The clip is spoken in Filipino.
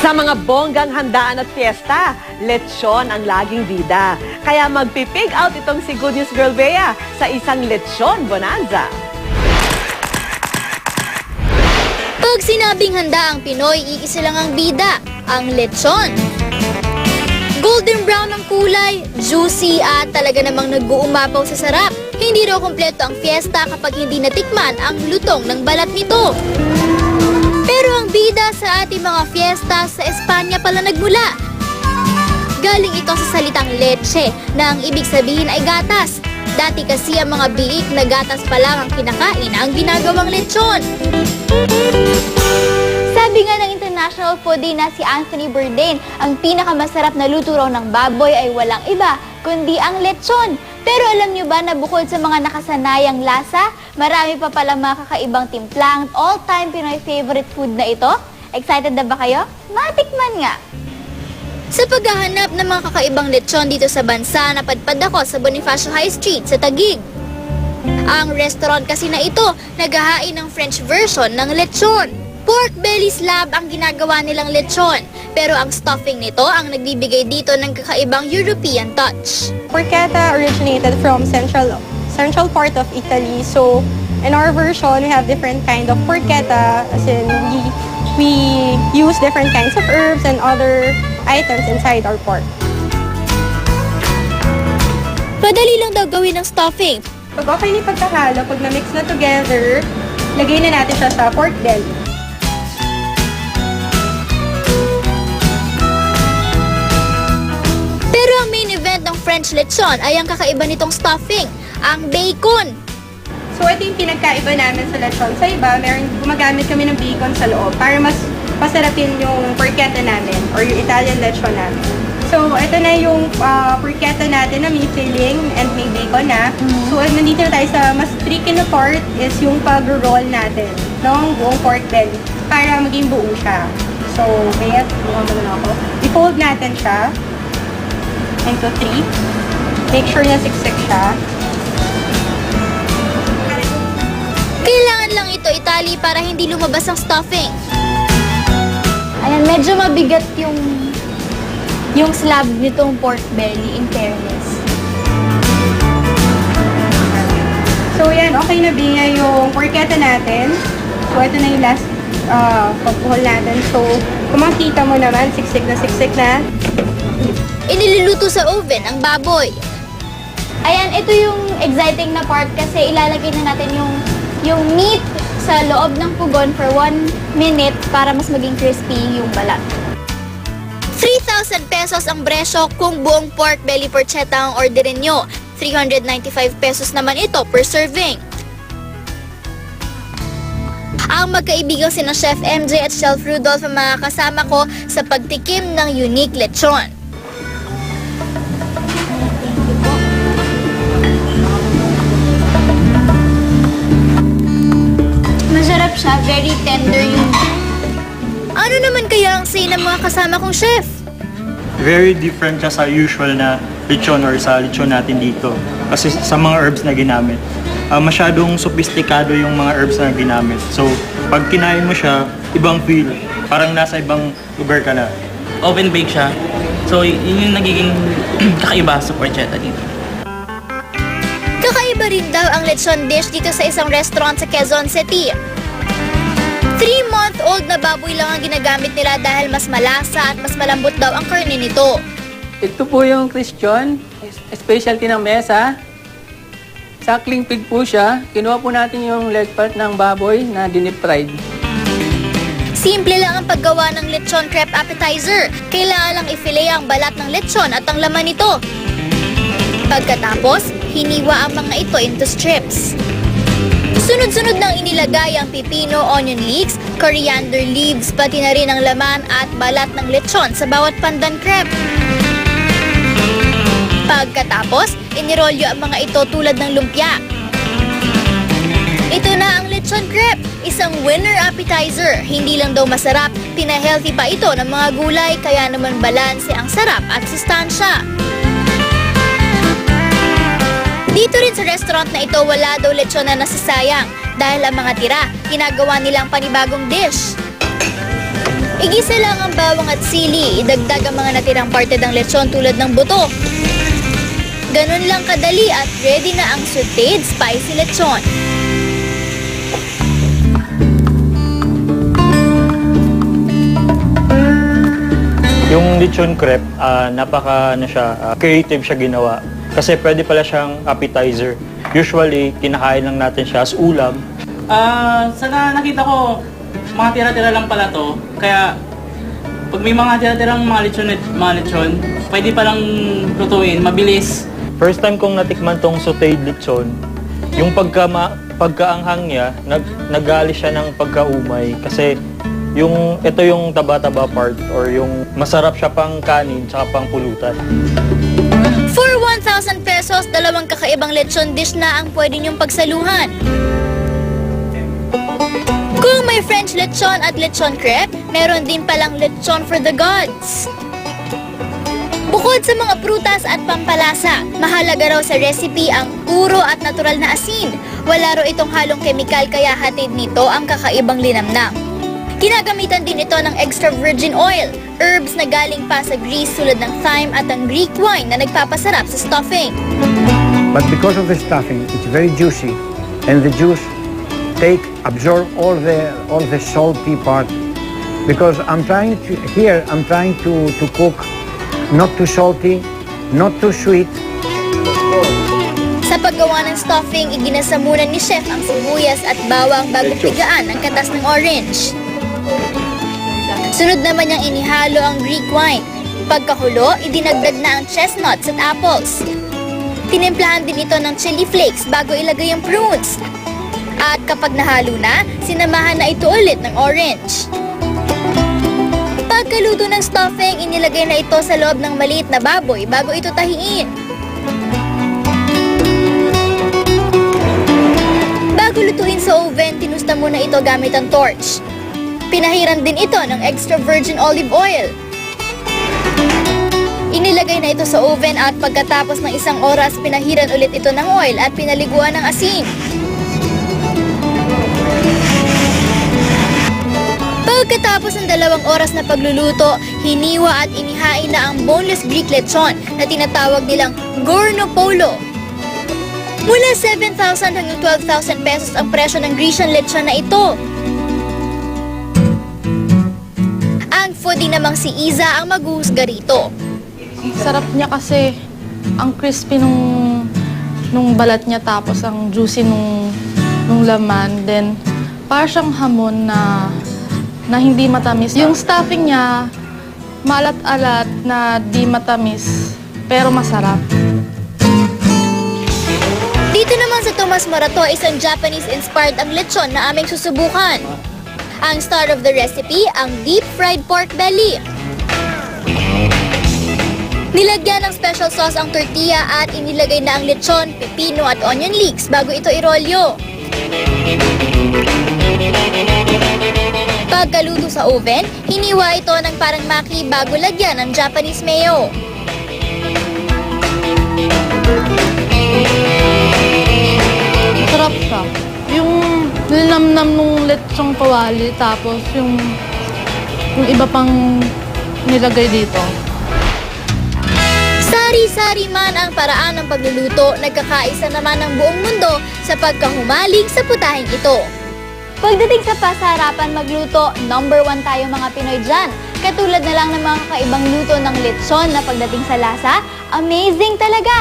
Sa mga bonggang handaan at fiesta, lechon ang laging bida. Kaya magpipig out itong si Good News Girl Bea sa isang lechon bonanza. Pag sinabing handa ang Pinoy, iisa lang ang bida, ang lechon. Golden brown ang kulay, juicy at talaga namang nag-uumapaw sa sarap. Hindi raw kumpleto ang fiesta kapag hindi natikman ang lutong ng balat nito. Pero ang bida sa ating mga fiesta sa Espanya pala nagmula. Galing ito sa salitang leche na ang ibig sabihin ay gatas. Dati kasi ang mga biik na gatas pa lang ang kinakain ang ginagawang lechon. Sabi nga ng international foodie na si Anthony Bourdain, ang pinakamasarap na luto raw ng baboy ay walang iba kundi ang lechon. Pero alam nyo ba na bukod sa mga nakasanayang lasa, marami pa palang mga kakaibang timplang, all-time Pinoy favorite food na ito? Excited na ba kayo? Matikman nga! Sa paghahanap ng mga kakaibang lechon dito sa bansa, napadpad ako sa Bonifacio High Street sa Taguig. Ang restaurant kasi na ito, naghahain ng French version ng lechon. Pork belly slab ang ginagawa nilang lechon, pero ang stuffing nito ang nagbibigay dito ng kakaibang European touch. Porchetta originated from central part of Italy. So in our version, we have different kind of porchetta, as in we use different kinds of herbs and other items inside our pork. Padali lang daw gawin ng stuffing. Pag okay na yung pagkahalo, pag na-mix na together, lagay na natin siya sa pork belly. Pero ang main event ng French lechon ay ang kakaiba nitong stuffing, ang bacon. So ito yung pinagkaiba namin sa lechon. Sa iba, gumagamit kami ng bacon sa loob para mas pasarapin yung porchetta namin or yung Italian lechon namin. So ito na yung porchetta natin na may filling and may bacon na. So nandito na tayo sa mas tricky na part is yung pag-roll natin ng buong pork belly para maging buo siya. So, kaya buka ako. I-fold natin siya into 3. Make sure na siksik siya. Kailangan lang ito itali para hindi lumabas ang stuffing. Ayan, medyo mabigat yung slab nitong pork belly, in fairness. So yan, okay na binga yung porchetta natin. So ito na yung last pagpuhol natin. So kung makita mo naman, siksik na. Iniluluto sa oven ang baboy. Ayan, ito yung exciting na part kasi ilalagay na natin yung meat sa loob ng pugon for 1 minute para mas maging crispy yung balat. 3,000 pesos ang presyo kung buong pork belly porchetta ang orderin nyo. 395 pesos naman ito per serving. Ang magkaibigang sina Chef MJ at Chef Rudolph ang mga kasama ko sa pagtikim ng unique lechon. Masarap siya, very tender yung... Ano naman kaya ang say ng mga kasama kong chef? Very different siya sa usual na lechon or sa lechon natin dito. Kasi sa mga herbs na ginamit, masyadong sophisticado yung mga herbs na ginamit. So, pag kinain mo siya, ibang feel. Parang nasa ibang lugar ka na. Oven bake siya. So, yun yung nagiging kakaiba sa porchetta dito. Kakaiba rin daw ang lechon dish dito sa isang restaurant sa Quezon City. 3-month-old na baboy lang ang ginagamit nila dahil mas malasa at mas malambot daw ang karne nito. Ito po yung Christian, specialty ng mesa. Suckling pig po siya. Kinuha po natin yung leg part ng baboy na dinip-fried. Simple lang ang paggawa ng lechon crepe appetizer. Kailangan lang i-fillet ang balat ng lechon at ang laman nito. Pagkatapos, hiniwa ang mga ito into strips. Sunod-sunod nang inilagay ang pipino, onion leeks, coriander leaves, pati na rin ang laman at balat ng lechon sa bawat pandan crepe. Pagkatapos, inirolyo ang mga ito tulad ng lumpia. Ito na ang lechon crepe, isang winner appetizer. Hindi lang daw masarap, pina-healthy pa ito ng mga gulay, kaya naman balanse ang sarap at sustansya. Dito rin sa restaurant na ito, wala daw lechon na nasasayang dahil ang mga tira, ginagawa nilang panibagong dish. Igisa lang ang bawang at sili, idagdag ang mga natirang parte ng lechon tulad ng buto. Ganun lang kadali at ready na ang sautéed spicy lechon. Yung lechon crepe, creative siya ginawa. Kasi pwede pala siyang appetizer. Usually, kinakain lang natin siya as ulam. Sa nakita ko, mga tira-tira lang pala to. Kaya, pag may mga tira-tirang mga lechon, pwede palang lutuin, mabilis. First time kong natikman tong sautéed lechon, yung pagkaanghang niya, nag-alis siya ng pagkaumay. Kasi ito yung taba-taba part or yung masarap siya pang kanin tsaka pang pulutan. For 1,000 pesos, dalawang kakaibang lechon dish na ang pwede niyong pagsaluhan. Kung may French lechon at lechon crepe, meron din palang lechon for the gods. Bukod sa mga prutas at pampalasa, mahalaga raw sa recipe ang puro at natural na asin. Wala raw itong halong kemikal kaya hatid nito ang kakaibang linamnam. Ginagamitan din ito ng extra virgin oil, herbs na galing pa sa Greece tulad ng thyme at ang Greek wine na nagpapasarap sa stuffing. But because of the stuffing, it's very juicy, and the juice absorb all the salty part. Because I'm trying to cook not too salty, not too sweet. Sa paggawa ng stuffing, iginasa muna ni chef ang sibuyas at bawang bago pigaan ang katas ng orange. Sunod naman niyang inihalo ang Greek wine. Pagkakulo, idinagdag na ang chestnuts at apples. Tinimplahan din ito ng chili flakes bago ilagay ang prunes. At kapag nahalo na, sinamahan na ito ulit ng orange. Pagkaluto ng stuffing, inilagay na ito sa loob ng maliit na baboy bago ito tahiin. Bago lutuin sa oven, tinusta muna ito gamit ang torch. Pinahiran din ito ng extra virgin olive oil. Inilagay na ito sa oven at pagkatapos ng 1 oras, pinahiran ulit ito ng oil at pinaliguan ng asin. Pagkatapos ng 2 oras na pagluluto, hiniwa at inihain na ang boneless Greek lechon na tinatawag nilang Gorno Polo. Mula 7,000 hanggang 12,000 pesos ang presyo ng Grecian lechon na ito. Ang foodie namang si Iza ang maghuhusga rito. Sarap niya kasi ang crispy nung balat niya tapos ang juicy nung laman. Then, para siyang hamon na hindi matamis. Yung stuffing niya, malat-alat na di matamis, pero masarap. Dito naman sa Tomas Morato, isang Japanese-inspired ang lechon na aming susubukan. Ang star of the recipe, ang deep-fried pork belly. Nilagyan ng special sauce ang tortilla at inilagay na ang lechon, pepino at onion leeks bago ito irolyo. Pagkaluto sa oven, hiniwa ito ng parang maki bago lagyan ng Japanese mayo. Sarap siya. Yung linamnam nung lechong kawali tapos yung iba pang nilagay dito. Sari-sari man ang paraan ng pagluluto, nagkakaisa naman ng buong mundo sa pagkahumaling sa putahing ito. Pagdating sa pasaharapan magluto, number 1 tayo mga Pinoy dyan. Katulad na lang ng mga kakaibang luto ng lechon na pagdating sa lasa, amazing talaga!